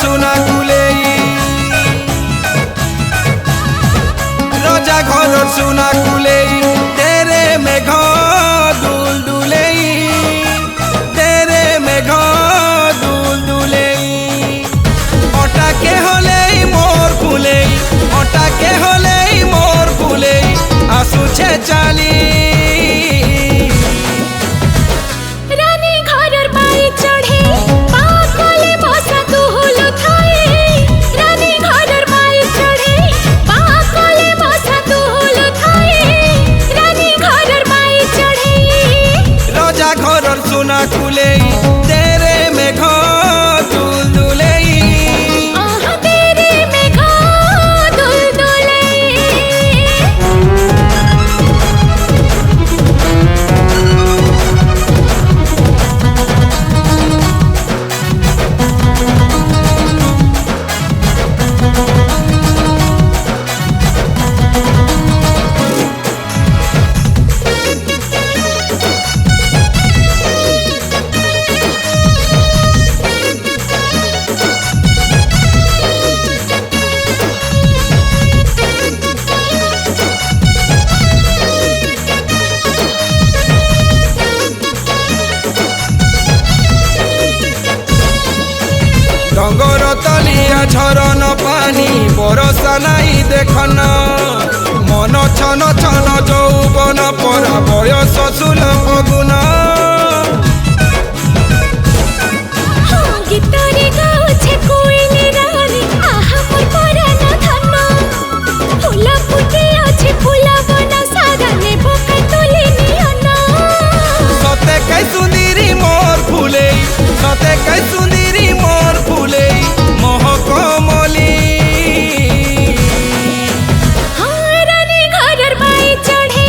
सुना कुलेई रजा घरर सुना कुलेई तेरे मेघ दुल दुलेई तेरे मेघ दुल दुलेई ओटाके हलेई मोर फुलेई ओटाके हलेई मोर फुलेई आसुछे चाली सुना कुलेई तेरे मेघ दुल दुलेई तेरे मेघ दुल दुलेई डंगर तलिया झरन पानी बरसा नाई देखन मन छन छन यौवन पर बयस सुलभ गुण गीतरे गाउछे कोइली रानी आहा मोर परान धन फूल फुटे अछि फूल बन सारा नेबो कै तुली नियन सते कै सुंदरी मोर फुलेई सते कै सुंदरी मोर फुलेई मोह कमली रानी घरर बाई चढ़े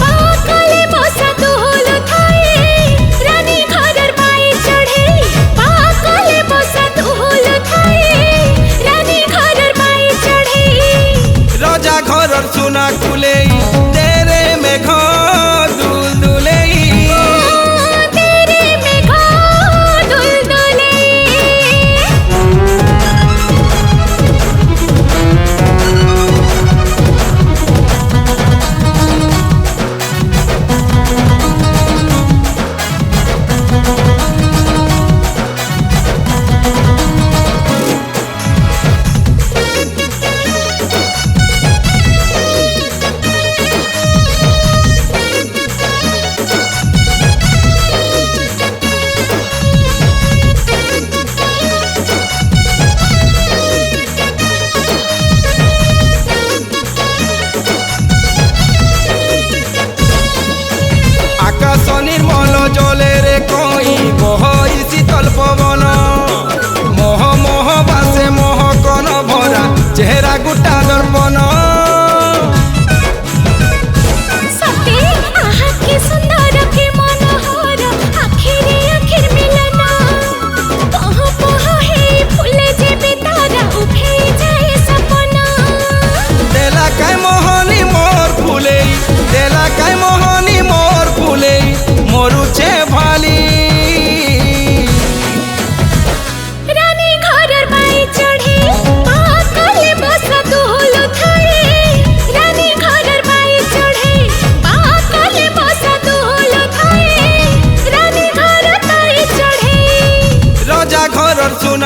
पाकले बसा दुल थाए रानी घरर बाई चढ़े पाकले बसा दुल थाए रानी घरर बाई चढ़े रजा घरर सुना कुलेई तेरे मेघ दुल दुलेई तेरे मेघ दुल दुलेई आकाश निर्मल जले रे कई बहई शीतल पवन मोह मोह बासे मोह कन भरा चेहरा गुटा दर्पण सते आहा के सुंदर के मनोहर आखिरे आखिर मिलन पह पह हे फूले जेबे तारा उठे जाए सपना देला कै मोहनी मोर फुलेई देला कै मोहनी मोर फुलेई मोरुचे भाली रानी घरर बाई चढ़े पाकले बसा दुल थाए रानी घरर बाई चढ़े पाकले बसा दुल थाए रानी घरर बाई चढ़े रजा घरर सुना